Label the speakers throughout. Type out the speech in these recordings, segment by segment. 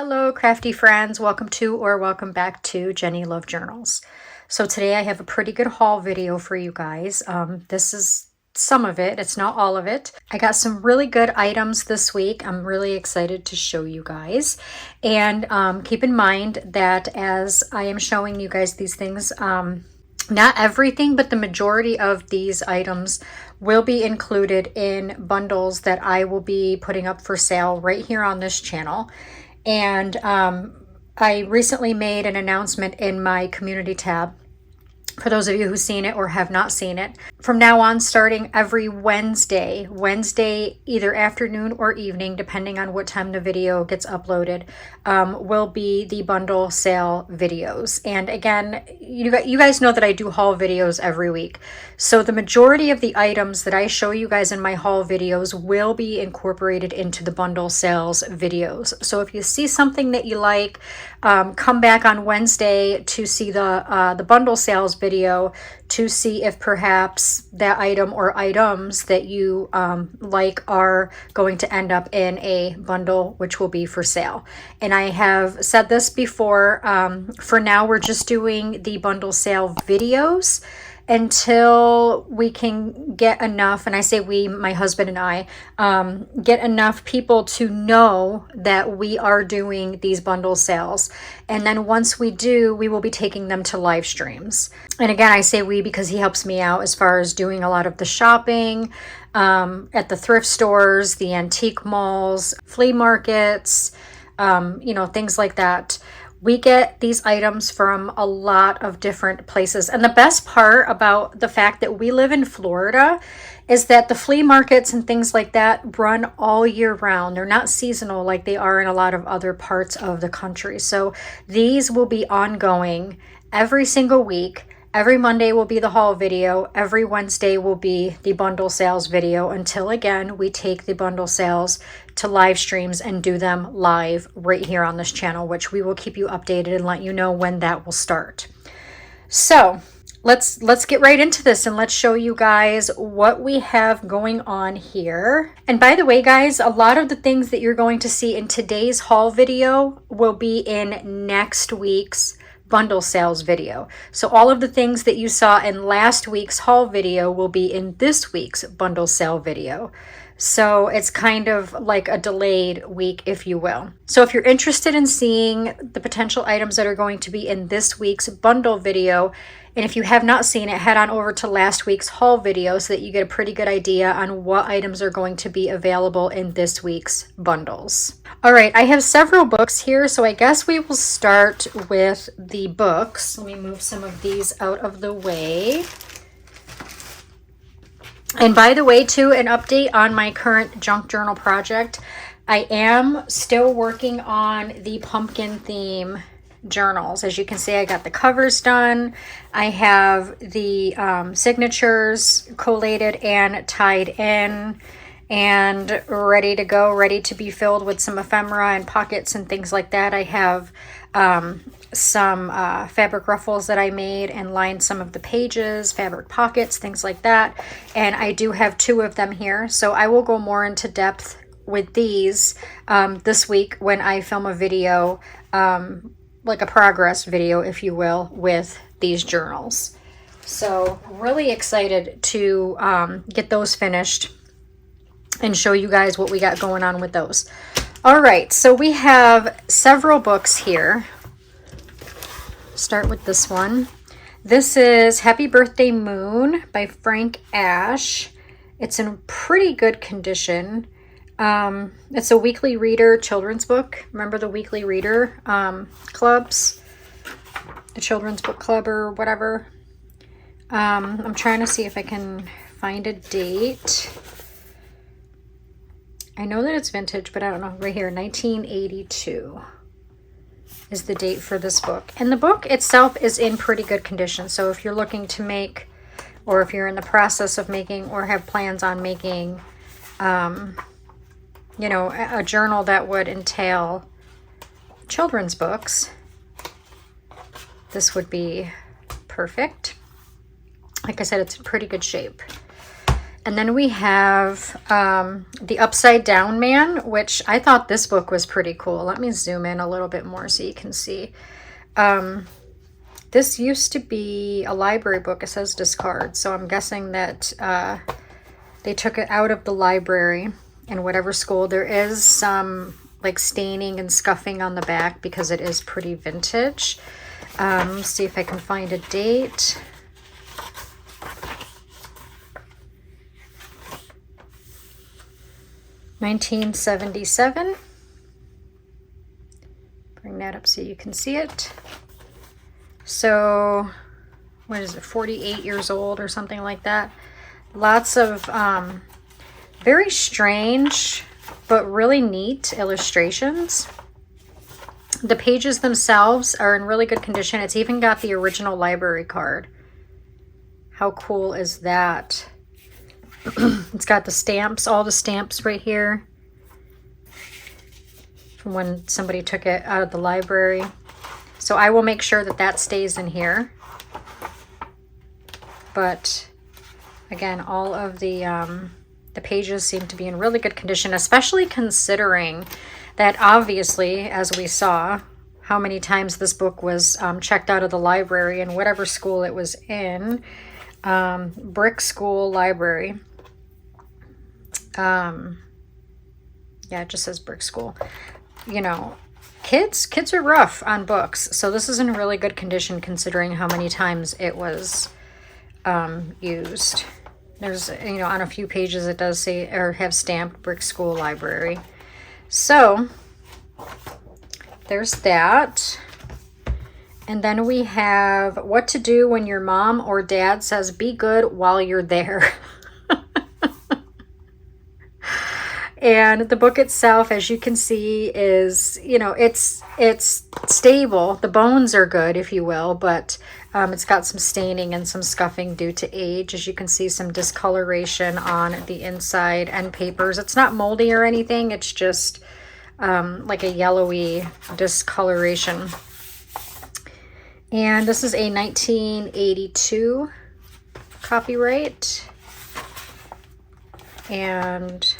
Speaker 1: Hello, crafty friends. Welcome to or welcome back to Jenny Love Journals. So today I have a pretty good haul video for you guys. This is some of it. It's not all of it. I got some really good items this week. I'm really excited to show you guys. And keep in mind that as I am showing you guys these things, not everything, but the majority of these items will be included in bundles that I will be putting up for sale right here on this channel. And I recently made an announcement in my community tab. For those of you who've seen it or have not seen it, from now on, starting every Wednesday, either afternoon or evening, depending on what time the video gets uploaded, will be the bundle sale videos. And again, you guys know that I do haul videos every week. So the majority of the items that I show you guys in my haul videos will be incorporated into the bundle sales videos. So if you see something that you like, come back on Wednesday to see the bundle sales video to see if perhaps that item or items that you like are going to end up in a bundle, which will be for sale. And I have said this before, for now we're just doing the bundle sale videos until we can get enough, and I say we, my husband and I, get enough people to know that we are doing these bundle sales. And then once we do, we will be taking them to live streams. And again, I say we because he helps me out as far as doing a lot of the shopping at the thrift stores, the antique malls, flea markets, things like that. We get these items from a lot of different places. And the best part about the fact that we live in Florida is that the flea markets and things like that run all year round. They're not seasonal like they are in a lot of other parts of the country. So these will be ongoing every single week. Every Monday will be the haul video. Every Wednesday will be the bundle sales video until, again, we take the bundle sales to live streams and do them live right here on this channel, which we will keep you updated and let you know when that will start. So let's get right into this and let's show you guys what we have going on here. And by the way, guys, a lot of the things that you're going to see in today's haul video will be in next week's bundle sales video. So all of the things that you saw in last week's haul video will be in this week's bundle sale video. So it's kind of like a delayed week, if you will. So if you're interested in seeing the potential items that are going to be in this week's bundle video, and if you have not seen it, head on over to last week's haul video so that you get a pretty good idea on what items are going to be available in this week's bundles. All right, I have several books here, so I guess we will start with the books. Let me move some of these out of the way. And by the way, too, an update on my current junk journal project. I am still working on the pumpkin theme journals. As you can see, I got the covers done. I have the signatures collated and tied in and ready to go, ready to be filled with some ephemera and pockets and things like that. I have some fabric ruffles that I made and lined some of the pages, fabric pockets, things like that. And I do have 2 of them here. So I will go more into depth with these this week when I film a video, like a progress video, if you will, with these journals. So really excited to get those finished and show you guys what we got going on with those. All right, so we have several books here. Start with this one. This is Happy Birthday Moon by Frank Ash. It's in pretty good condition. It's a weekly reader children's book. Remember the weekly reader clubs? The children's book club or whatever. I'm trying to see if I can find a date. I know that it's vintage, but I don't know. Right here, 1982 is the date for this book. And the book itself is in pretty good condition. So if you're looking to make, or if you're in the process of making or have plans on making, a journal that would entail children's books, this would be perfect. Like I said, it's in pretty good shape. And then we have The Upside Down Man, which I thought this book was pretty cool. Let me zoom in a little bit more so you can see. This used to be a library book. It says discard. So I'm guessing that they took it out of the library in whatever school. There is some like staining and scuffing on the back because it is pretty vintage. Let's see if I can find a date. $1977. Bring that up so you can see it. So, what is it, 48 years old or something like that. Lots of very strange but really neat illustrations. The pages themselves are in really good condition. It's even got the original library card. How cool is that? It's got the stamps, all the stamps right here from when somebody took it out of the library. So I will make sure that that stays in here. But again, all of the pages seem to be in really good condition, especially considering that obviously, as we saw, how many times this book was checked out of the library in whatever school it was in. Brick School Library. Yeah, it just says Brick School. You know, kids are rough on books, so this is in really good condition considering how many times it was used. There's, you know, on a few pages it does say or have stamped Brick School Library. So there's that. And then we have What to Do When Your Mom or Dad Says Be Good While You're There. And the book itself, as you can see, is, you know, it's stable. The bones are good, if you will, but it's got some staining and some scuffing due to age. As you can see, some discoloration on the inside and papers. It's not moldy or anything. It's just like a yellowy discoloration. And this is a 1982 copyright. And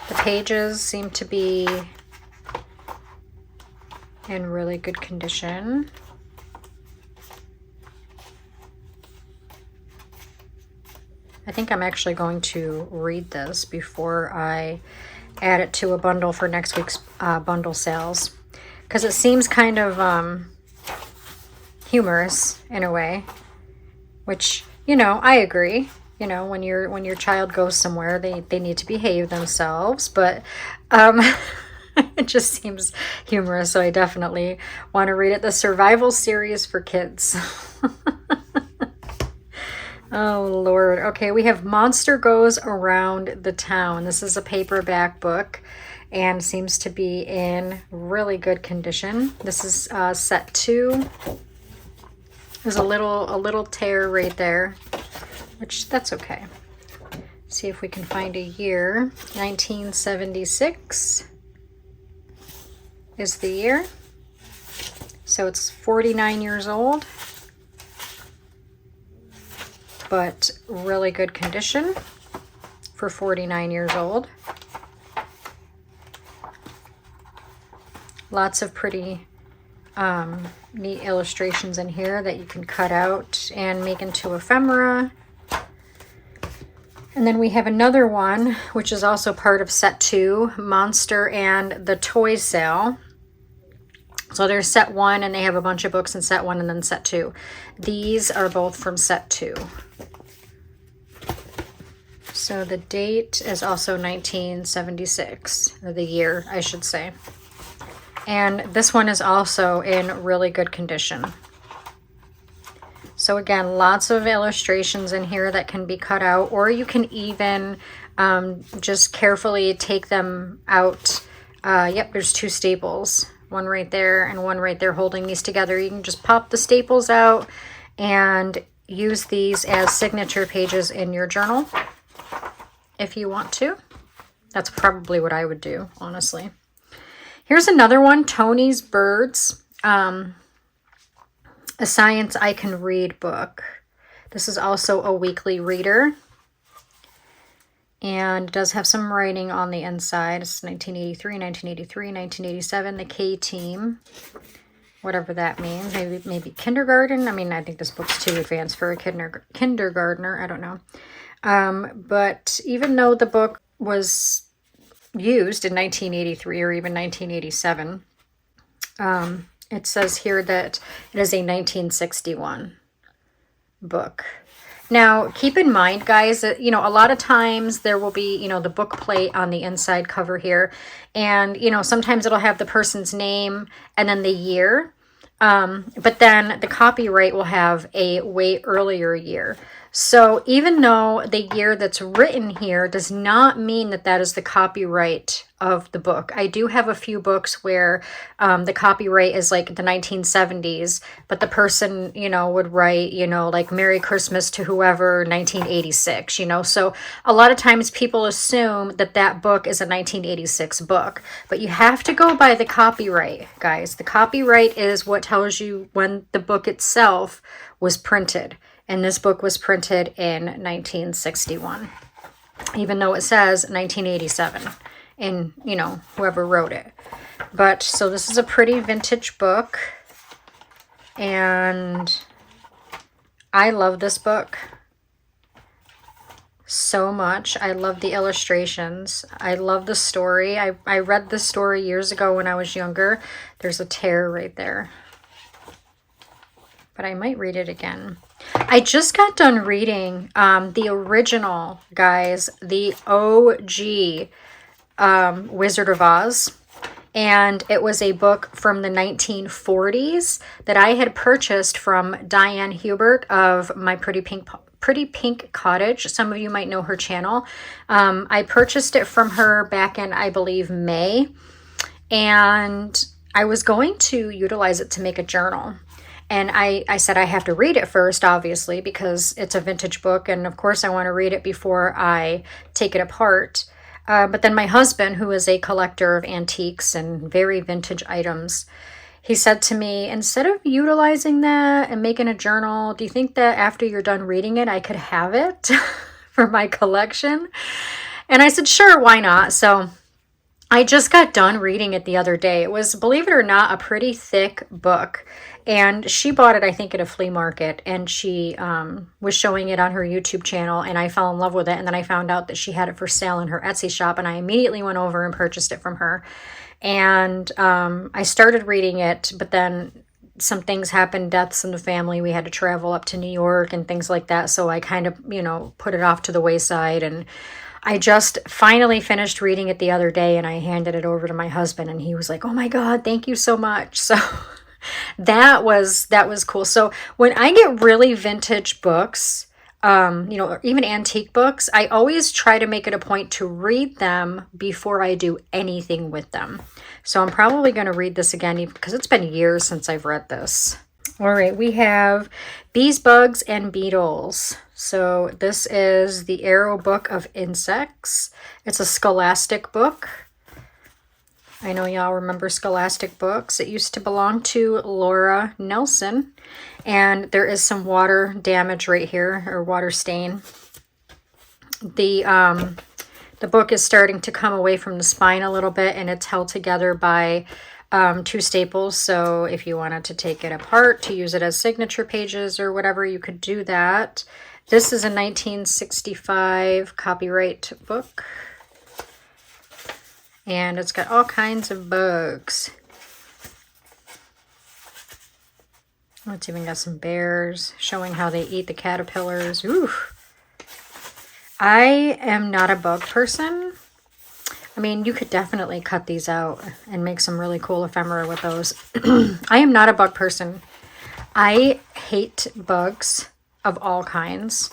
Speaker 1: the pages seem to be in really good condition. I think I'm actually going to read this before I add it to a bundle for next week's bundle sales, because it seems kind of humorous in a way, which, you know, I agree. You know, when your child goes somewhere, they need to behave themselves, but it just seems humorous, so I definitely want to read it. The Survival Series for Kids. Oh, Lord. Okay, we have Monster Goes Around the Town. This is a paperback book and seems to be in really good condition. This is set 2. There's a little tear right there, which that's okay. See if we can find a year. 1976 is the year. So it's 49 years old, but really good condition for 49 years old. Lots of pretty neat illustrations in here that you can cut out and make into ephemera. And then we have another one, which is also part of set 2, Monster and the Toy Sale. So there's set 1, and they have a bunch of books in set 1 and then set 2. These are both from set 2. So the date is also 1976, or the year, I should say. And this one is also in really good condition. So again, lots of illustrations in here that can be cut out, or you can even just carefully take them out. Yep, there's 2 staples, one right there and one right there holding these together. You can just pop the staples out and use these as signature pages in your journal if you want to. That's probably what I would do, honestly. Here's another one, Tony's Birds. A Science I Can Read book. This is also a weekly reader. And it does have some writing on the inside. It's 1983, 1983, 1987, the K-Team. Whatever that means. Maybe kindergarten. I mean, I think this book's too advanced for a kindergartner. I don't know. But even though the book was used in 1983 or even 1987, it says here that it is a 1961 book. Now, keep in mind, guys, that, you know, a lot of times there will be, you know, the book plate on the inside cover here. And, you know, sometimes it'll have the person's name and then the year. But then the copyright will have a way earlier year. So even though the year that's written here does not mean that that is the copyright of the book. I do have a few books where the copyright is like the 1970s, but the person, you know, would write, you know, like Merry Christmas to whoever, 1986, you know. So a lot of times people assume that that book is a 1986 book, but you have to go by the copyright, guys. The copyright is what tells you when the book itself was printed. And this book was printed in 1961, even though it says 1987 in, you know, whoever wrote it. But so this is a pretty vintage book, and I love this book so much. I love the illustrations. I love the story. I read the story years ago when I was younger. There's a tear right there, but I might read it again. I just got done reading the original, guys, the OG Wizard of Oz. And it was a book from the 1940s that I had purchased from Diane Hubert of My Pretty Pink Cottage. Some of you might know her channel. I purchased it from her back in, I believe, May. And I was going to utilize it to make a journal. And I said I have to read it first, obviously, because it's a vintage book. And of course, I want to read it before I take it apart. But then my husband, who is a collector of antiques and very vintage items, he said to me, instead of utilizing that and making a journal, do you think that after you're done reading it, I could have it for my collection? And I said, sure, why not? So I just got done reading it the other day. It was, believe it or not, a pretty thick book. And she bought it, I think, at a flea market, and she was showing it on her YouTube channel, and I fell in love with it. And then I found out that she had it for sale in her Etsy shop, and I immediately went over and purchased it from her. And I started reading it, but then some things happened, deaths in the family. We had to travel up to New York and things like that. So I kind of, you know, put it off to the wayside. And I just finally finished reading it the other day, and I handed it over to my husband, and he was like, oh my God, thank you so much. So that was cool. So when I get really vintage books, you know, or even antique books, I always try to make it a point to read them before I do anything with them. So I'm probably going to read this again because it's been years since I've read this. All right, we have Bees, Bugs, and Beetles. So this is the Arrow Book of Insects. It's a Scholastic book. I know y'all remember Scholastic books. It used to belong to Laura Nelson. And there is some water damage right here, or water stain. The book is starting to come away from the spine a little bit, and it's held together by two staples. So if you wanted to take it apart to use it as signature pages or whatever, you could do that. This is a 1965 copyright book. And it's got all kinds of bugs. It's even got some bears showing how they eat the caterpillars. Ooh. I am not a bug person. I mean, you could definitely cut these out and make some really cool ephemera with those. I am not a bug person. I hate bugs of all kinds.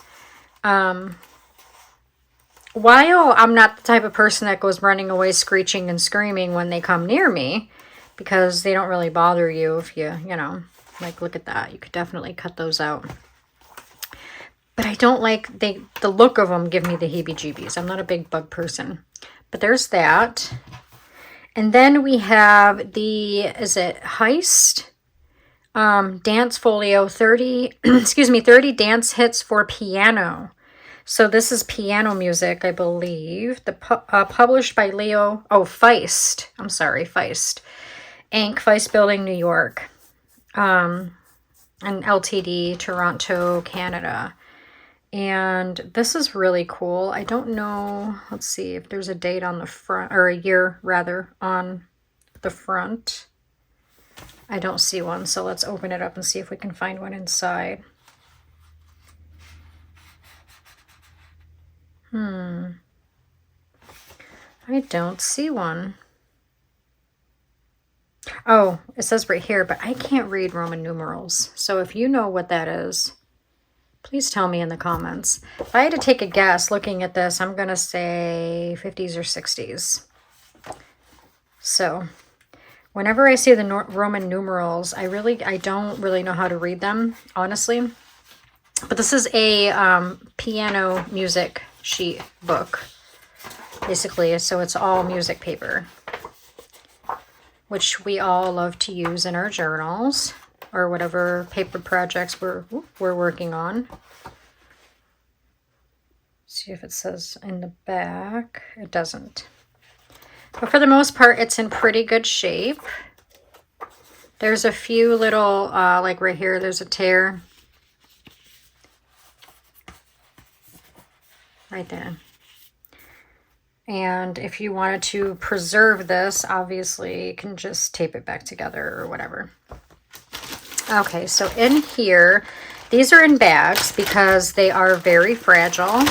Speaker 1: While I'm not the type of person that goes running away screeching and screaming when they come near me, because they don't really bother you if you know, like, look at that. You could definitely cut those out. But I don't like, the look of them give me the heebie-jeebies. I'm not a big bug person. But there's that. And then we have the, is it Heist? Dance Folio 30, excuse me, 30 dance hits for piano. So this is piano music, I believe. Published by Feist. I'm sorry, Feist. Inc., Feist Building, New York. And LTD, Toronto, Canada. And this is really cool. I don't know, let's see if there's a date on the front, or a year rather, on the front. I don't see one, so let's open it up and see if we can find one inside. I don't see one. Oh, it says right here, but I can't read Roman numerals. So if you know what that is, please tell me in the comments. If I had to take a guess looking at this, I'm going to say 50s or 60s. So whenever I see the Roman numerals, I don't really know how to read them, honestly. But this is a piano music sheet book, basically. So it's all music paper, which we all love to use in our journals or whatever paper projects we're working on. See if it says in the back. It doesn't. But for the most part, it's in pretty good shape. There's a few little, like right here, there's a tear. Right there. And if you wanted to preserve this, obviously you can just tape it back together or whatever. Okay, so in here, these are in bags because they are very fragile.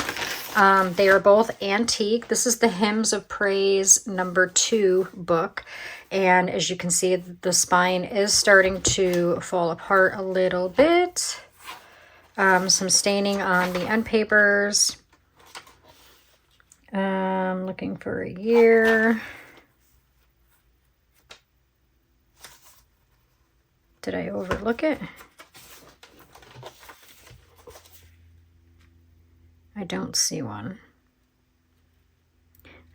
Speaker 1: They are both antique. This is the Hymns of Praise #2 book. And as you can see, the spine is starting to fall apart a little bit. Some staining on the end papers. Looking for a year. Did I overlook it? I don't see one.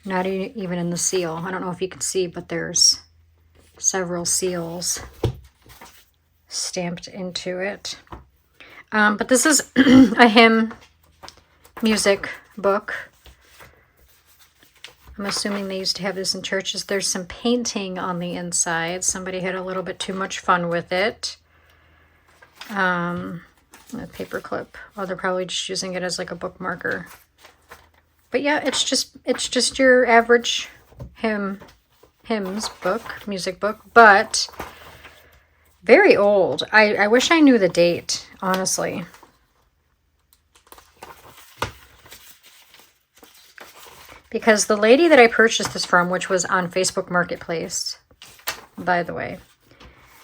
Speaker 1: Not even in the seal. I don't know if you can see, but there's several seals stamped into it. But this is a hymn music book. I'm assuming they used to have this in churches. There's some painting on the inside. Somebody had a little bit too much fun with it. A paper clip. Oh, they're probably just using it as like a bookmarker. But yeah, it's just your average hymns book, music book, but very old. I wish I knew the date, honestly. Because the lady that I purchased this from, which was on Facebook Marketplace, by the way,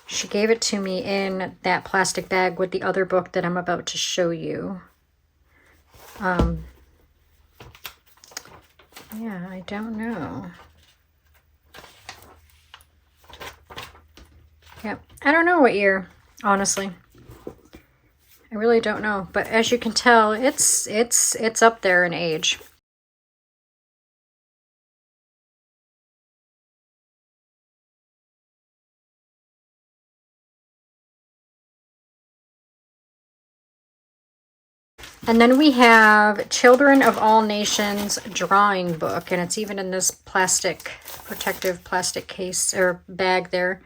Speaker 1: she gave it to me in that plastic bag with the other book that I'm about to show you. Yeah, I don't know. Yeah, I don't know what year, honestly. I really don't know. But as you can tell, it's up there in age. And then we have Children of All Nations drawing book, and it's even in this protective plastic case or bag there.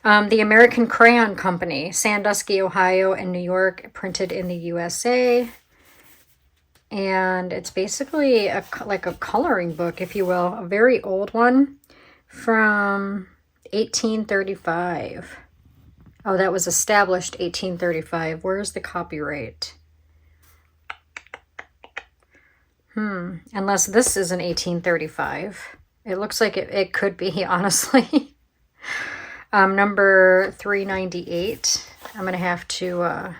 Speaker 1: The American Crayon Company, Sandusky, Ohio, and New York, printed in the USA. And it's basically like a coloring book, if you will, a very old one from 1835. Oh, that was established 1835. Where's the copyright? Unless this is an 1835. It looks like it could be, honestly. Number 398. I'm going to have to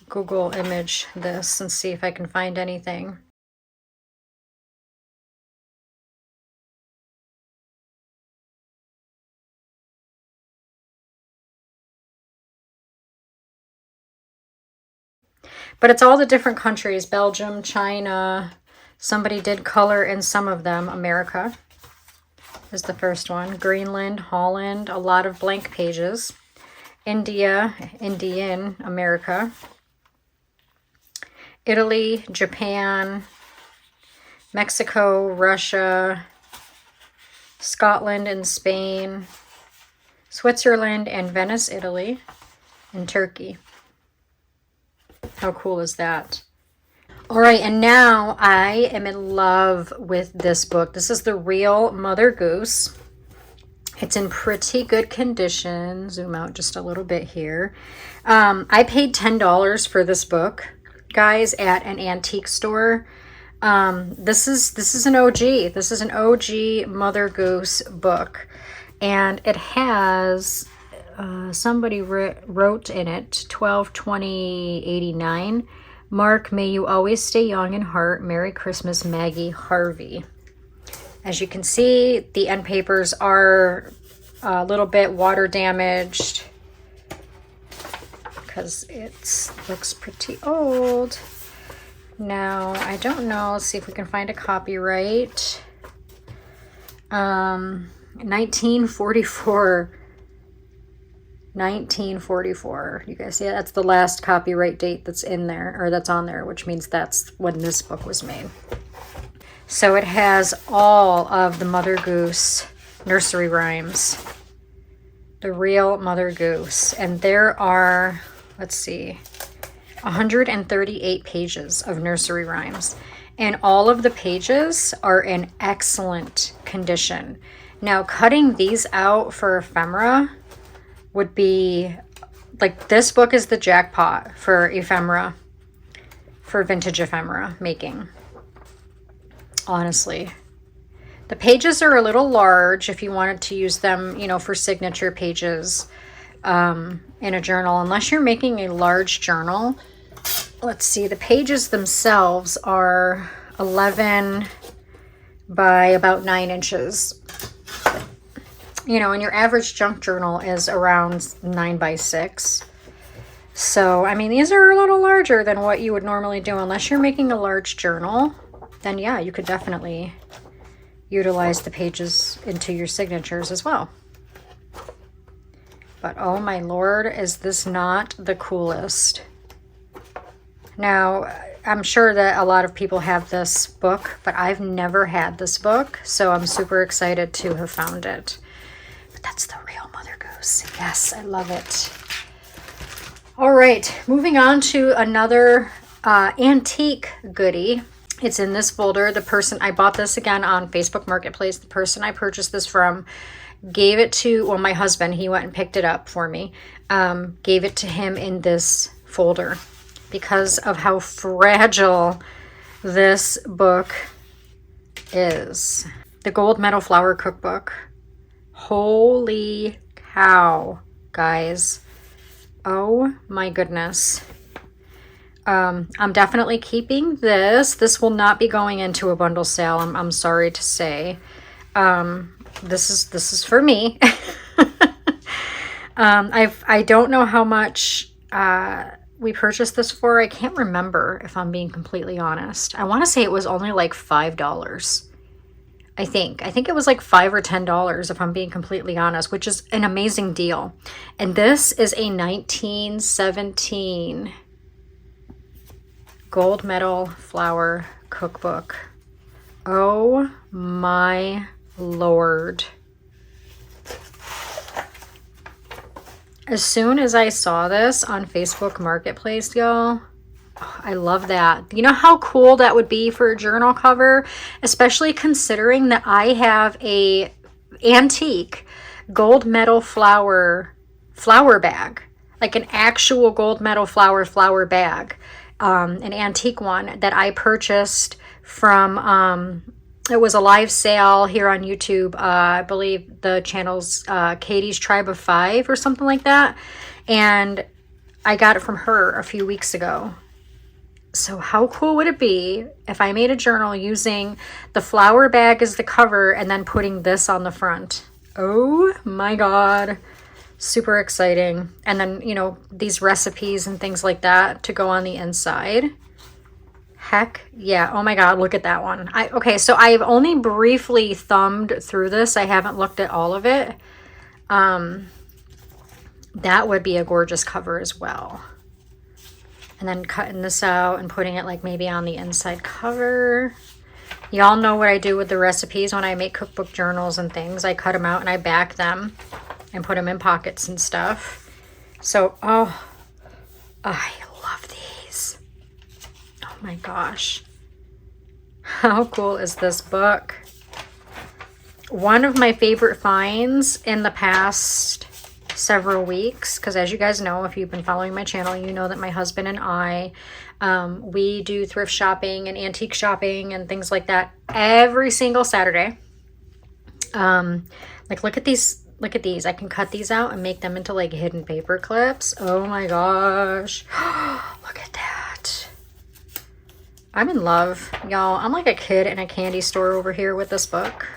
Speaker 1: Google image this and see if I can find anything. But it's all the different countries. Belgium, China. Somebody did color in some of them. America is the first one. Greenland, Holland. A lot of blank pages. India, Indian, America. Italy, Japan, Mexico, Russia, Scotland and Spain, Switzerland and Venice, Italy, and Turkey. How cool is that? All right, and now I am in love with this book. This is The Real Mother Goose. It's in pretty good condition. Zoom out just a little bit here. I paid $10 for this book, guys, at an antique store. This is an OG. This is an OG Mother Goose book, and it has somebody wrote in it 12/20/89. Mark, may you always stay young in heart. Merry Christmas, Maggie Harvey. As you can see, the end papers are a little bit water damaged because it looks pretty old. Now, I don't know. Let's see if we can find a copyright. 1944. 1944. You guys see it? That's the last copyright date that's in there, or that's on there, which means that's when this book was made. So it has all of the Mother Goose nursery rhymes. The Real Mother Goose. And there are, let's see, 138 pages of nursery rhymes. And all of the pages are in excellent condition. Now, cutting these out for ephemera would be, like, this book is the jackpot for ephemera, for vintage ephemera making. Honestly. The pages are a little large if you wanted to use them, you know, for signature pages in a journal. Unless you're making a large journal. Let's see, the pages themselves are 11 by about 9 inches. You know, and your average junk journal is around 9 by 6. So, I mean, these are a little larger than what you would normally do. Unless you're making a large journal, then yeah, you could definitely utilize the pages into your signatures as well. But oh my lord, is this not the coolest? Now, I'm sure that a lot of people have this book, but I've never had this book, so I'm super excited to have found it. But that's The Real Mother Goose. Yes, I love it. All right, moving on to another antique goodie. It's in this folder. The person, I bought this again on Facebook Marketplace. The person I purchased this from gave it to, well, my husband, he went and picked it up for me, gave it to him in this folder because of how fragile this book is. The Gold Medal Flower Cookbook. Holy cow, guys. Oh my goodness. I'm definitely keeping this. This will not be going into a bundle sale. I'm sorry to say. This is for me. I don't know how much we purchased this for. I can't remember, if I'm being completely honest. I want to say it was only like $5. I think it was like $5 or $10, if I'm being completely honest, which is an amazing deal. And this is a 1917 Gold Medal Flower Cookbook. Oh my lord. As soon as I saw this on Facebook Marketplace, y'all, I love that. You know how cool that would be for a journal cover? Especially considering that I have a antique gold medal flower bag. Like an actual gold medal flower bag. An antique one that I purchased from, it was a live sale here on YouTube. I believe the channel's Katie's Tribe of Five or something like that. And I got it from her a few weeks ago. So how cool would it be if I made a journal using the flower bag as the cover and then putting this on the front? Oh my god. Super exciting. And then, you know, these recipes and things like that to go on the inside. Heck yeah. Oh my god, look at that one. Okay, so I've only briefly thumbed through this. I haven't looked at all of it. That would be a gorgeous cover as well. and then cutting this out and putting it like maybe on the inside cover. Y'all know what I do with the recipes when I make cookbook journals and things. I cut them out and I back them and put them in pockets and stuff. So, oh, I love these. Oh my gosh. How cool is this book? One of my favorite finds in the past several weeks, because as you guys know, if you've been following my channel, you know that my husband and I, we do thrift shopping and antique shopping and things like that every single Saturday. Like look at these, I can cut these out and make them into like hidden paper clips. Oh my gosh. Look at that. I'm in love, y'all. I'm like a kid in a candy store over here with this book.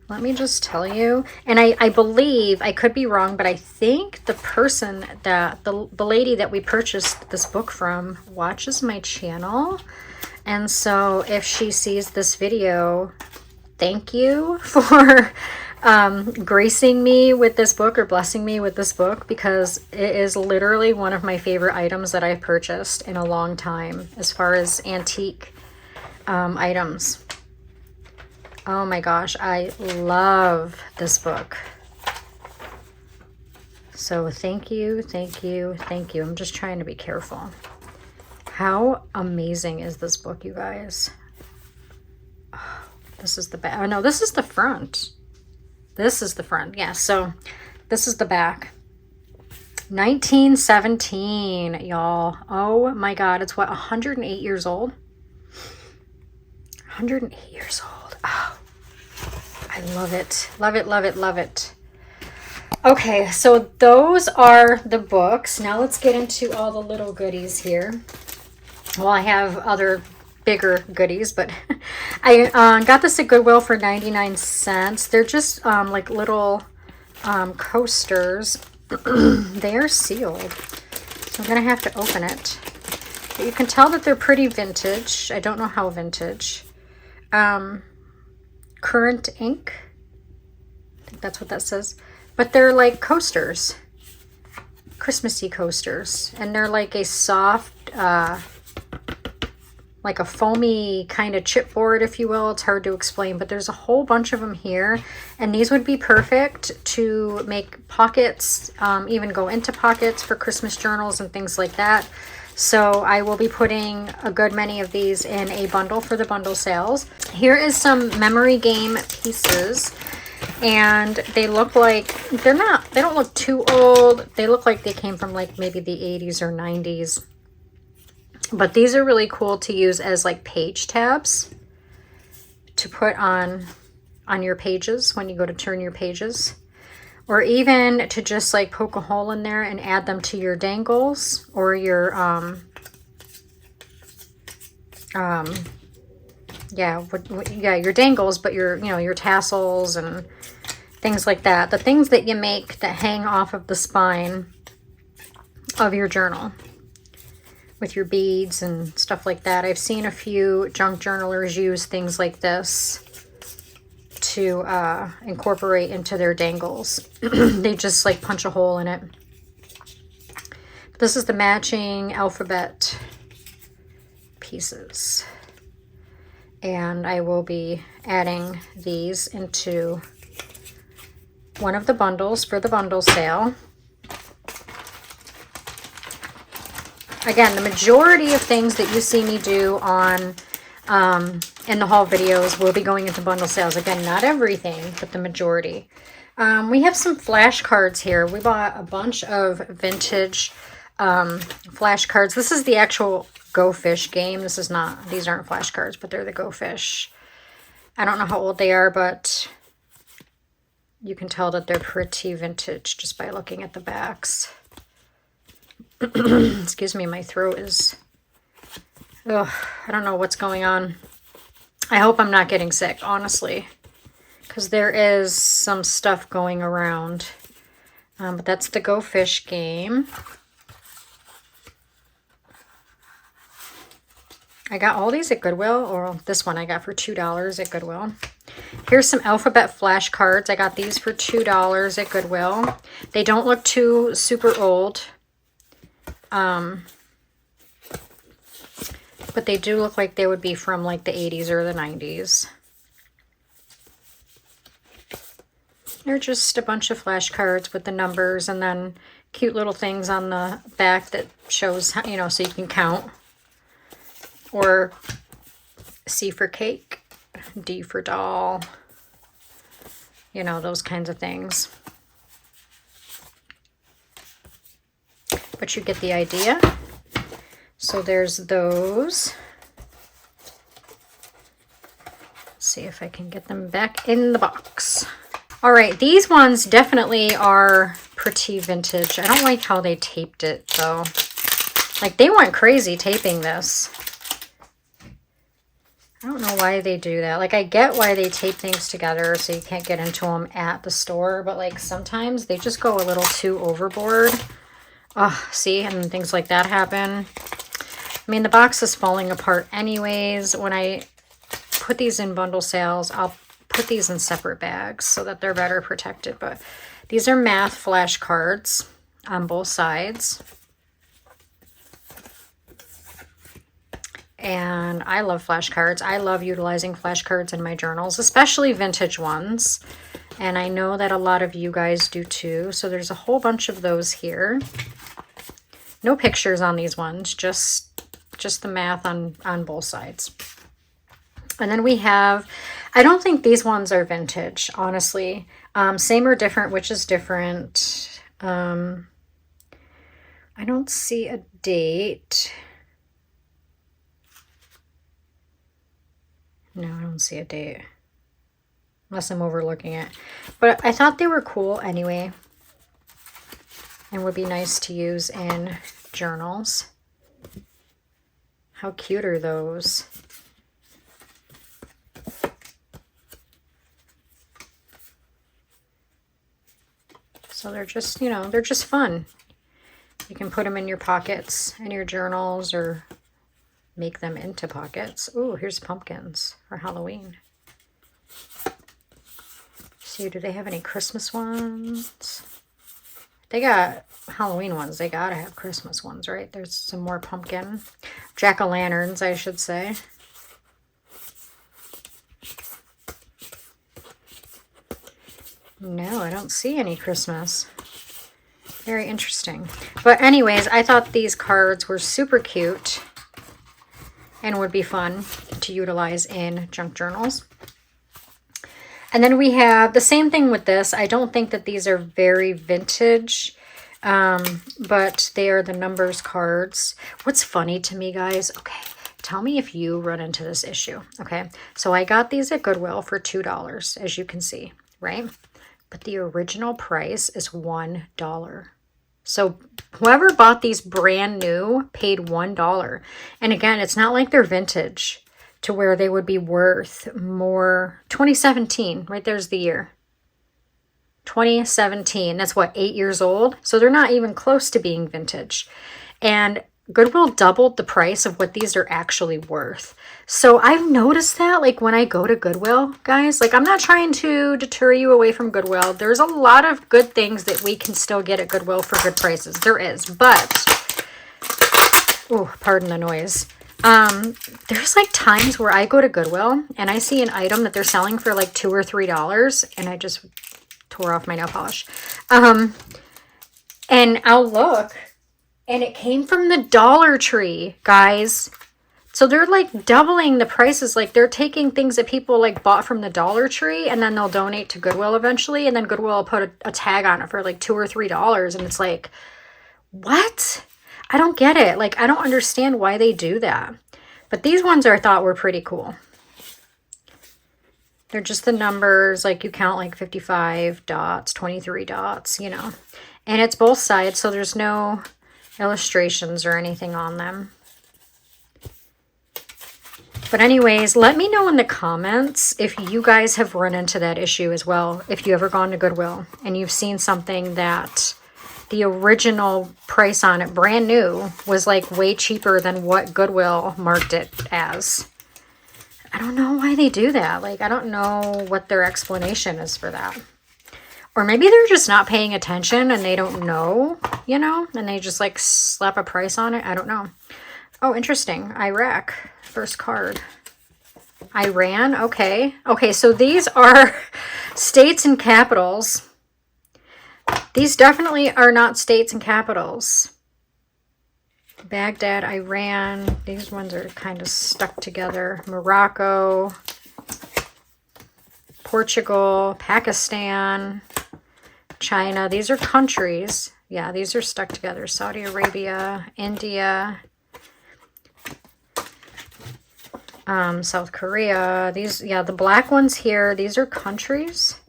Speaker 1: Let me just tell you. And I believe, I could be wrong, but I think the person that, the lady that we purchased this book from watches my channel. And so if she sees this video, thank you for gracing me with this book or blessing me with this book, because it is literally one of my favorite items that I've purchased in a long time as far as antique items. Oh my gosh, I love this book. So thank you, thank you, thank you. I'm just trying to be careful. How amazing is this book, you guys? Oh, this is the back. Oh no, this is the front. This is the front. Yeah, so this is the back. 1917, y'all. Oh my God, it's what, 108 years old? 108 years old. Oh, I love it. Love it, love it, love it. Okay, so those are the books. Now let's get into all the little goodies here. Well, I have other bigger goodies, but I got this at Goodwill for 99 cents. They're just like little coasters. They are sealed, so I'm going to have to open it. But you can tell that they're pretty vintage. I don't know how vintage. Current ink. I think that's what that says. But they're like coasters. Christmassy coasters. And they're like a soft, like a foamy kind of chipboard, if you will. It's hard to explain, but there's a whole bunch of them here. And these would be perfect to make pockets, even go into pockets for Christmas journals and things like that. So I will be putting a good many of these in a bundle for the bundle sales. Here is some memory game pieces, and they look like they don't look too old. They look like they came from like maybe the 80s or 90s. But these are really cool to use as like page tabs to put on your pages when you go to turn your pages. Or even to just like poke a hole in there and add them to your dangles or your, your dangles, but your, your tassels and things like that. The things that you make that hang off of the spine of your journal with your beads and stuff like that. I've seen a few junk journalers use things like this to incorporate into their dangles. They just like punch a hole in it. This is the matching alphabet pieces, and I will be adding these into one of the bundles for the bundle sale. Again, the majority of things that you see me do on in the haul videos will be going into bundle sales. Again, not everything, but the majority. We have some flashcards here. We bought a bunch of vintage flashcards. This is the actual Go Fish game. This is not, these aren't flashcards, but they're the Go Fish. I don't know how old they are, but you can tell that they're pretty vintage just by looking at the backs. Excuse me, my throat is... Ugh, I don't know what's going on. I hope I'm not getting sick, honestly, because there is some stuff going around. But that's the Go Fish game. I got all these at Goodwill, or this one I got for $2 at Goodwill. Here's some alphabet flashcards. I got these for $2 at Goodwill. They don't look too super old. But they do look like they would be from like the 80s or the 90s. They're just a bunch of flashcards with the numbers and then cute little things on the back that shows, how, you know, so you can count. Or C for cake, D for doll, you know, those kinds of things. But you get the idea. So there's those. Let's see if I can get them back in the box. All right, these ones definitely are pretty vintage. I don't like how they taped it though. Like they went crazy taping this. I don't know why they do that. Like I get why they tape things together so you can't get into them at the store, but like sometimes they just go a little too overboard. Oh, see, and things like that happen. I mean, the box is falling apart anyways. When I put these in bundle sales, I'll put these in separate bags so that they're better protected. But these are math flashcards on both sides. And I love flashcards. I love utilizing flashcards in my journals, especially vintage ones. And I know that a lot of you guys do too. So there's a whole bunch of those here. No pictures on these ones, just the math on both sides. And then we have, I don't think these ones are vintage, honestly. Same or different, which is different. I don't see a date. No, I don't see a date. Unless I'm overlooking it. But I thought they were cool anyway. And would be nice to use in journals. How cute are those? So they're just, you know, they're just fun. You can put them in your pockets, in your journals, or make them into pockets. Ooh, here's pumpkins for Halloween. See, do they have any Christmas ones? They got Halloween ones. They gotta have Christmas ones, right? There's some more pumpkin. Jack-o'-lanterns, I should say. No, I don't see any Christmas. Very interesting. But anyways, I thought these cards were super cute and would be fun to utilize in junk journals. And then we have the same thing with this. I don't think that these are very vintage, but they are the numbers cards. What's funny to me, guys, okay, tell me if you run into this issue, okay? So I got these at Goodwill for $2, as you can see, right? But the original price is $1. So whoever bought these brand new paid $1. And again, it's not like they're vintage to where they would be worth more. 2017, right there's the year. 2017, that's what, 8 years old? So they're not even close to being vintage. And Goodwill doubled the price of what these are actually worth. So I've noticed that, like, when I go to Goodwill, guys, like, I'm not trying to deter you away from Goodwill. There's a lot of good things that we can still get at Goodwill for good prices. There is, but, oh, pardon the noise. There's like times where I go to Goodwill and I see an item that they're selling for like $2 or $3, and I just tore off my nail polish. And I'll look, and it came from the Dollar Tree, guys. So they're like doubling the prices. Like they're taking things that people like bought from the Dollar Tree and then they'll donate to Goodwill eventually. And then Goodwill will put a tag on it for like $2 or $3. And it's like, what? I don't get it. Like, I don't understand why they do that. But these ones I thought were pretty cool. They're just the numbers. Like you count like 55 dots, 23 dots, you know. And it's both sides, so there's no illustrations or anything on them. But anyways, let me know in the comments if you guys have run into that issue as well. If you ever gone to Goodwill and you've seen something that the original price on it, brand new, was like way cheaper than what Goodwill marked it as. I don't know why they do that. Like, I don't know what their explanation is for that. Or maybe they're just not paying attention and they don't know, you know, and they just like slap a price on it. I don't know. Oh, interesting. Iraq. First card. Iran. Okay. Okay, so these are states and capitals. These definitely are not states and capitals. Baghdad, Iran. These ones are kind of stuck together. Morocco, Portugal, Pakistan, China. These are countries. Yeah, these are stuck together. Saudi Arabia, India, South Korea. These, yeah, the black ones here, these are countries.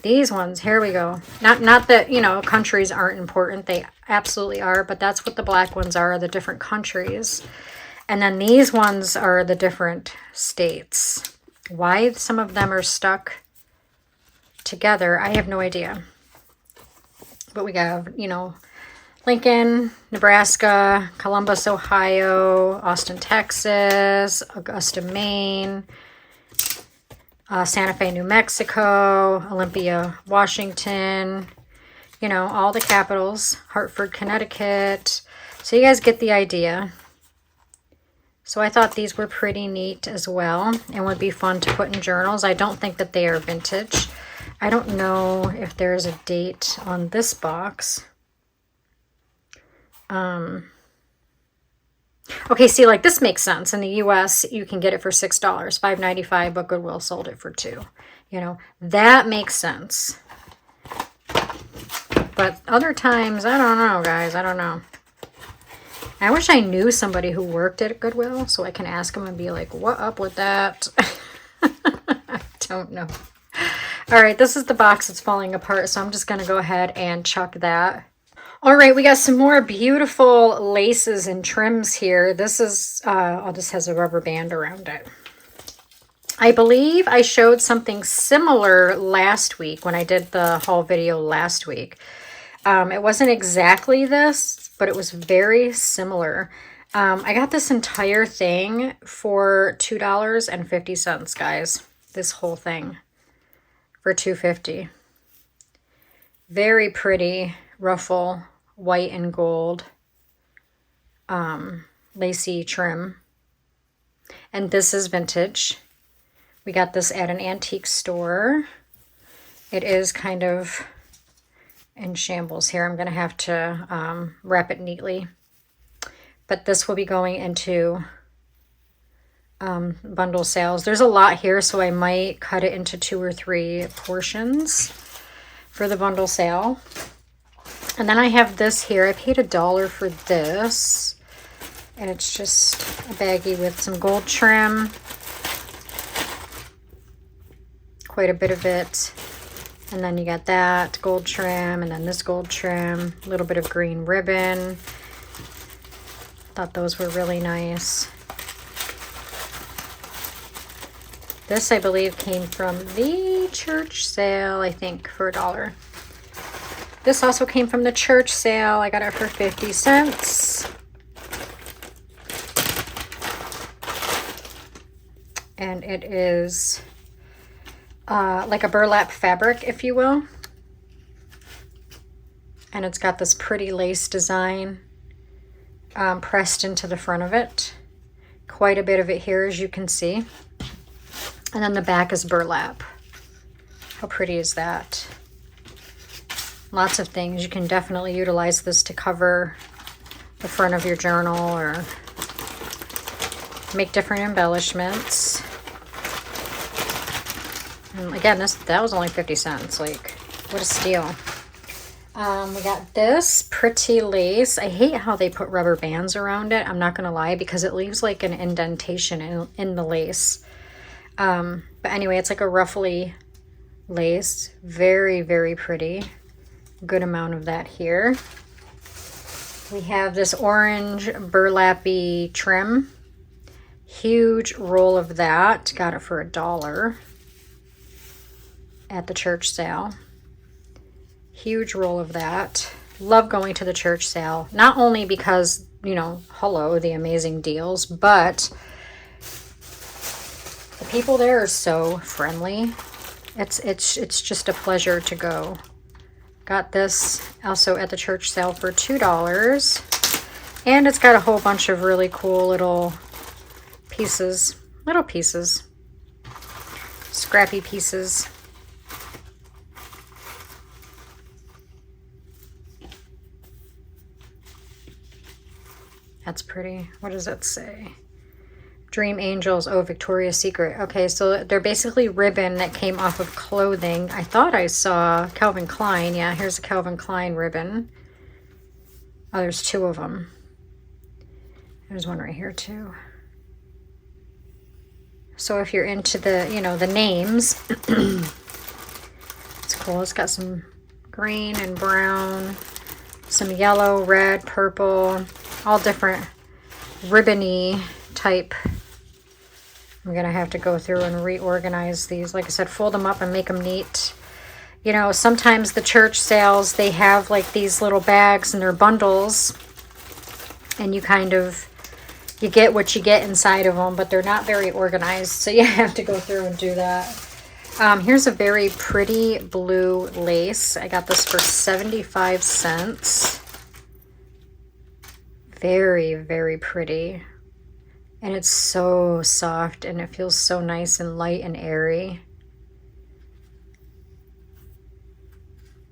Speaker 1: These ones, here we go. Not that, you know, countries aren't important. They absolutely are, but that's what the black ones are, the different countries. And then these ones are the different states. Why some of them are stuck together, I have no idea. But we have, you know, Lincoln, Nebraska, Columbus, Ohio, Austin, Texas, Augusta, Maine, Santa Fe, New Mexico, Olympia, Washington, you know, all the capitals, Hartford, Connecticut. So you guys get the idea. So I thought these were pretty neat as well and would be fun to put in journals. I don't think that they are vintage. I don't know if there's a date on this box. Okay, see, like this makes sense. In the US, you can get it for $6, $5.95, but Goodwill sold it for $2. You know, that makes sense. But other times, I don't know, guys. I don't know. I wish I knew somebody who worked at Goodwill so I can ask them and be like, what up with that? I don't know. All right, this is the box that's falling apart, so I'm just going to go ahead and chuck that. All right, we got some more beautiful laces and trims here. This is, oh, this has a rubber band around it. I believe I showed something similar last week when I did the haul video last week. It wasn't exactly this, but it was very similar. I got this entire thing for $2.50, guys. This whole thing for $2.50. Very pretty ruffle, white and gold, lacy trim. And this is vintage. We got this at an antique store. It is kind of in shambles here. I'm going to have to wrap it neatly. But this will be going into bundle sales. There's a lot here, so I might cut it into 2 or 3 portions for the bundle sale. And then I have this here. I paid $1 for this. And it's just a baggie with some gold trim. Quite a bit of it. And then you got that gold trim, and then this gold trim, a little bit of green ribbon. Thought those were really nice. This, I believe, came from the church sale, I think, for $1. This also came from the church sale. I got it for 50 cents. And it is like a burlap fabric, if you will. And it's got this pretty lace design pressed into the front of it. Quite a bit of it here, as you can see. And then the back is burlap. How pretty is that? Lots of things. You can definitely utilize this to cover the front of your journal or make different embellishments. And again, that was only 50 cents. Like, what a steal. We got this pretty lace. I hate how they put rubber bands around it. I'm not going to lie, because it leaves like an indentation in the lace. But anyway, it's like a ruffly lace. Very, very pretty. Good amount of that here. We have this orange burlappy trim. Huge roll of that. Got it for $1 at the church sale. Huge roll of that. Love going to the church sale. Not only because, you know, hello, the amazing deals, but the people there are so friendly. It's just a pleasure to go. Got this also at the church sale for $2. And it's got a whole bunch of really cool little pieces, scrappy pieces. That's pretty. What does that say? Dream Angels. Oh, Victoria's Secret. Okay, so they're basically ribbon that came off of clothing. I thought I saw Calvin Klein. Yeah, here's a Calvin Klein ribbon. Oh, there's two of them. There's one right here too. So if you're into the, you know, the names, it's cool. It's got some green and brown, some yellow, red, purple, all different ribbony type. I'm gonna have to go through and reorganize these. Like I said, fold them up and make them neat. You know, sometimes the church sales, they have like these little bags and they're bundles, and you kind of, you get what you get inside of them, but they're not very organized, so you have to go through and do that. Here's a very pretty blue lace. I got this for 75 cents. Very, very pretty. And it's so soft and it feels so nice and light and airy.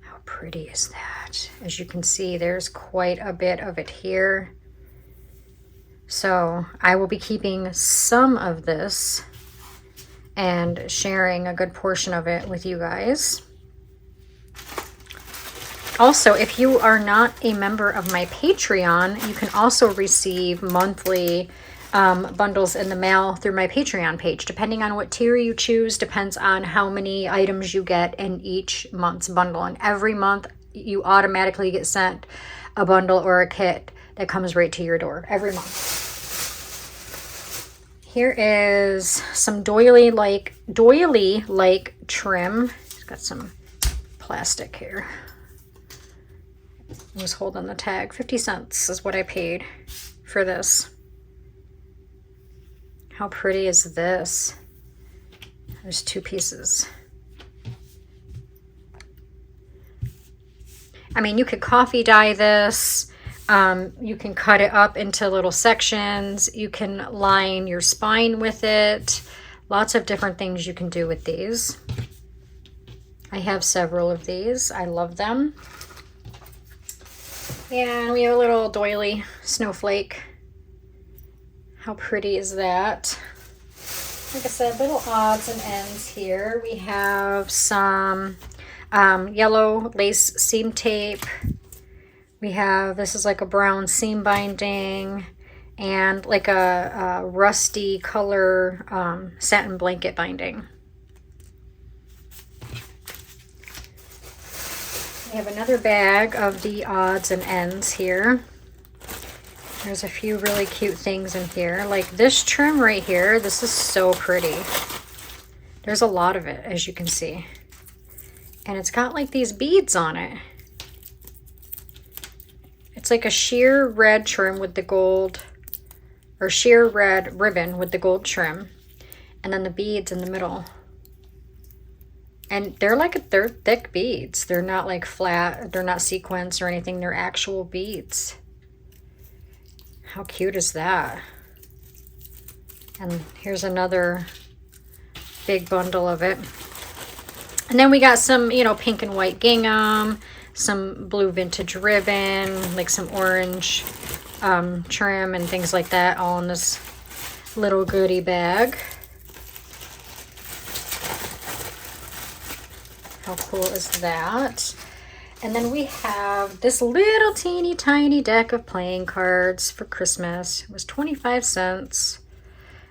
Speaker 1: How pretty is that? As you can see, there's quite a bit of it here. So I will be keeping some of this and sharing a good portion of it with you guys. Also, if you are not a member of my Patreon, you can also receive monthly bundles in the mail through my Patreon page. Depending on what tier you choose, depends on how many items you get in each month's bundle. And every month you automatically get sent a bundle or a kit that comes right to your door every month. Here is some doily-like trim. It's got some plastic here. I was holding the tag. 50 cents is what I paid for this. How pretty is this? There's two pieces. I mean, you could coffee dye this. You can cut it up into little sections. You can line your spine with it. Lots of different things you can do with these. I have several of these. I love them. And we have a little doily snowflake. How pretty is that? Like I said, little odds and ends here. We have some yellow lace seam tape. We have, this is like a brown seam binding and like a rusty color satin blanket binding. We have another bag of the odds and ends here. There's a few really cute things in here. Like this trim right here, this is so pretty. There's a lot of it, as you can see. And it's got like these beads on it. It's like a sheer red trim with the gold, or sheer red ribbon with the gold trim. And then the beads in the middle. And they're thick beads. They're not like flat, they're not sequins or anything. They're actual beads. How cute is that? And here's another big bundle of it. And then we got some, you know, pink and white gingham, some blue vintage ribbon, like some orange trim and things like that, all in this little goodie bag. How cool is that? And then we have this little teeny tiny deck of playing cards for Christmas. It was 25 cents.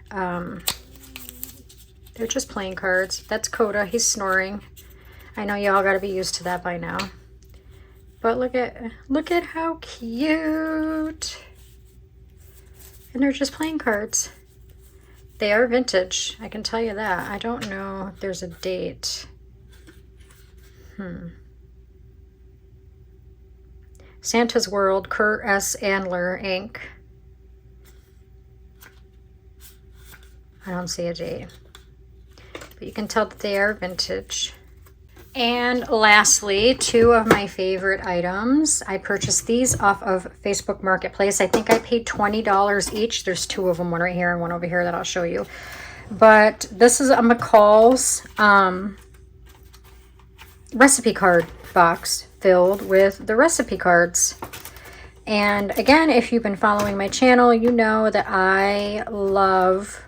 Speaker 1: They're just playing cards. That's Coda. He's snoring. I know y'all got to be used to that by now. But look at how cute. And they're just playing cards. They are vintage. I can tell you that. I don't know if there's a date. Santa's World, Kurt S. Andler, Inc. I don't see a date. But you can tell that they are vintage. And lastly, two of my favorite items. I purchased these off of Facebook Marketplace. I think I paid $20 each. There's two of them, one right here and one over here that I'll show you. But this is a McCall's recipe card box filled with the recipe cards. And again, if you've been following my channel, you know that I love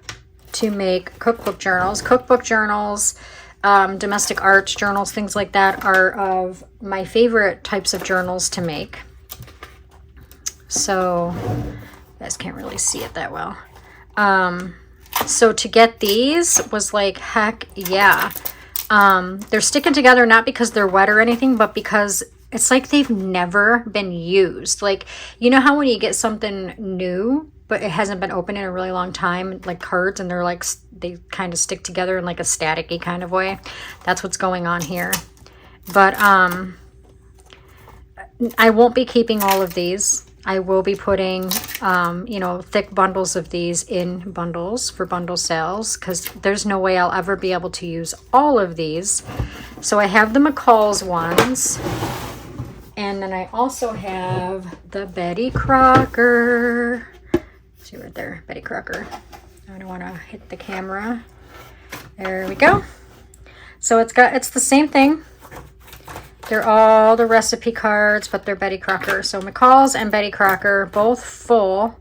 Speaker 1: to make cookbook journals. Cookbook journals, domestic arts journals, things like that are of my favorite types of journals to make. So, you guys can't really see it that well. So to get these was like, heck yeah. They're sticking together not because they're wet or anything, but because it's like they've never been used. Like, you know how when you get something new, but it hasn't been opened in a really long time, like cards, and they're like, they kind of stick together in like a staticky kind of way. That's what's going on here. But I won't be keeping all of these. I will be putting, you know, thick bundles of these in bundles for bundle sales, because there's no way I'll ever be able to use all of these. So I have the McCall's ones. And then I also have the Betty Crocker. See right there, Betty Crocker. I don't want to hit the camera. There we go. So it's the same thing. They're all the recipe cards, but they're Betty Crocker. So McCall's and Betty Crocker, both full.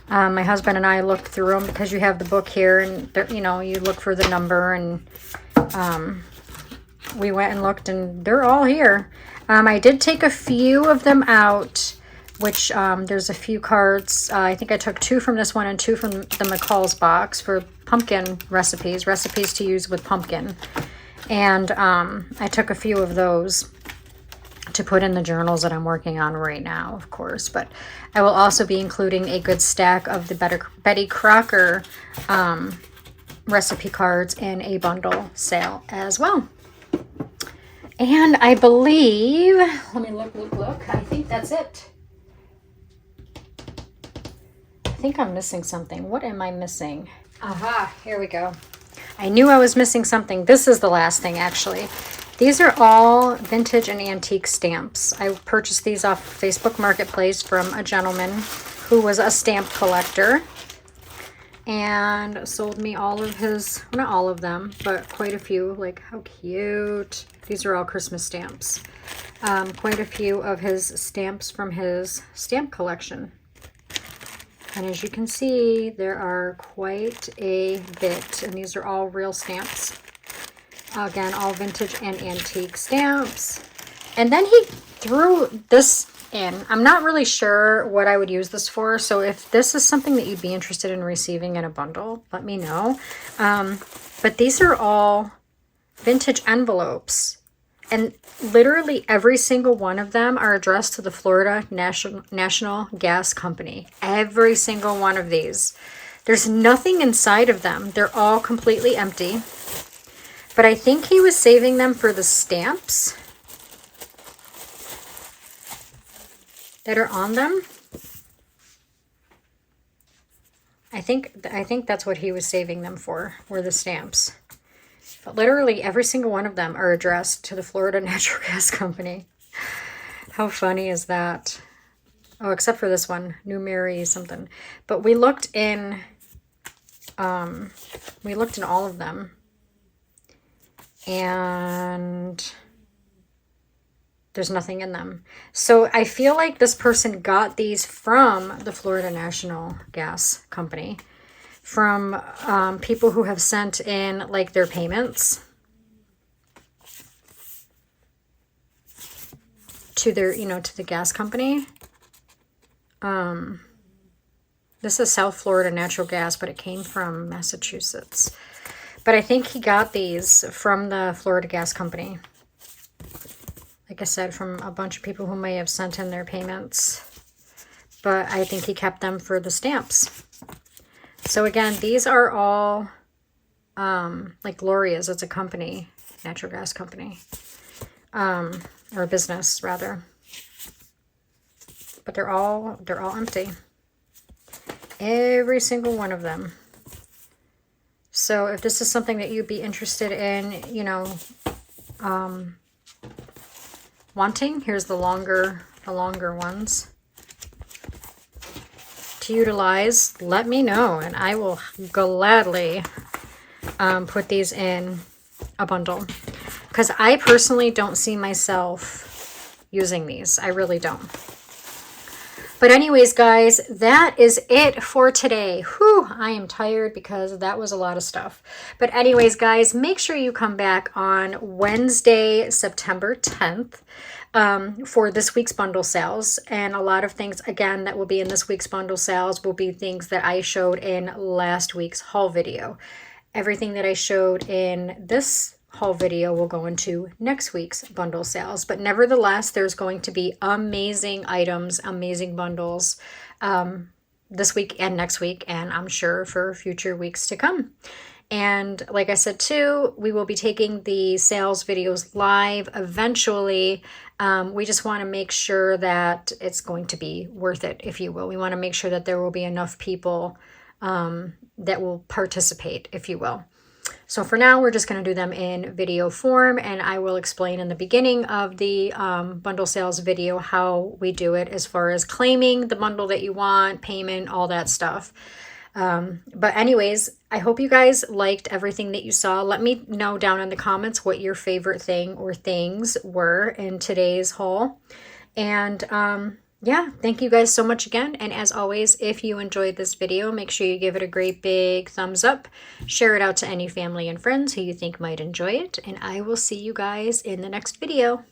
Speaker 1: My husband and I looked through them because you have the book here, and you know, you look for the number, and we went and looked, and they're all here. I did take a few of them out, which there's a few cards. I think I took two from this one and two from the McCall's box for pumpkin recipes to use with pumpkin. And I took a few of those to put in the journals that I'm working on right now, of course. But I will also be including a good stack of the Betty Crocker recipe cards in a bundle sale as well. And I believe, let me look. I think that's it. I think I'm missing something. What am I missing? Aha, here we go. I knew I was missing something. This is the last thing, actually. These are all vintage and antique stamps. I purchased these off Facebook Marketplace from a gentleman who was a stamp collector and sold me all of his, not all of them, but quite a few. Like, how cute. These are all Christmas stamps. Quite a few of his stamps from his stamp collection. And as you can see, there are quite a bit, and these are all real stamps. Again, all vintage and antique stamps. And then he threw this in. I'm not really sure what I would use this for, so if this is something that you'd be interested in receiving in a bundle, let me know. But these are all vintage envelopes. And literally every single one of them are addressed to the Florida National Gas Company. Every single one of these. There's nothing inside of them. They're all completely empty. But I think he was saving them for the stamps that are on them. I think that's what he was saving them for, were the stamps. But literally every single one of them are addressed to the Florida Natural Gas Company. How funny is that? Oh, except for this one, New Mary something. But we looked in all of them. And there's nothing in them. So I feel like this person got these from the Florida National Gas Company, from people who have sent in like their payments to their, to the gas company. This is South Florida Natural Gas, but it came from Massachusetts. But I think he got these from the Florida Gas Company. Like I said, from a bunch of people who may have sent in their payments. But I think he kept them for the stamps. So again, these are all, like Gloria's, it's a company, natural gas company. Or a business, rather. But they're all empty. Every single one of them. So if this is something that you'd be interested in, wanting, here's the longer ones to utilize, let me know and I will gladly put these in a bundle, because I personally don't see myself using these. I really don't. But anyways, guys, that is it for today. Whew, I am tired because that was a lot of stuff. But anyways, guys, make sure you come back on Wednesday, September 10th for this week's bundle sales. And a lot of things, again, that will be in this week's bundle sales will be things that I showed in last week's haul video. Everything that I showed in this haul video will go into next week's bundle sales, but nevertheless, there's going to be amazing items, amazing bundles this week and next week, and I'm sure for future weeks to come. And like I said too, we will be taking the sales videos live eventually. We just want to make sure that it's going to be worth it, if you will. We want to make sure that there will be enough people that will participate, if you will. So for now, we're just going to do them in video form, and I will explain in the beginning of the bundle sales video how we do it as far as claiming the bundle that you want, payment, all that stuff. But anyways, I hope you guys liked everything that you saw. Let me know down in the comments what your favorite thing or things were in today's haul. And yeah, thank you guys so much again. And as always, if you enjoyed this video, make sure you give it a great big thumbs up. Share it out to any family and friends who you think might enjoy it. And I will see you guys in the next video.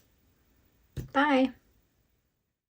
Speaker 1: Bye.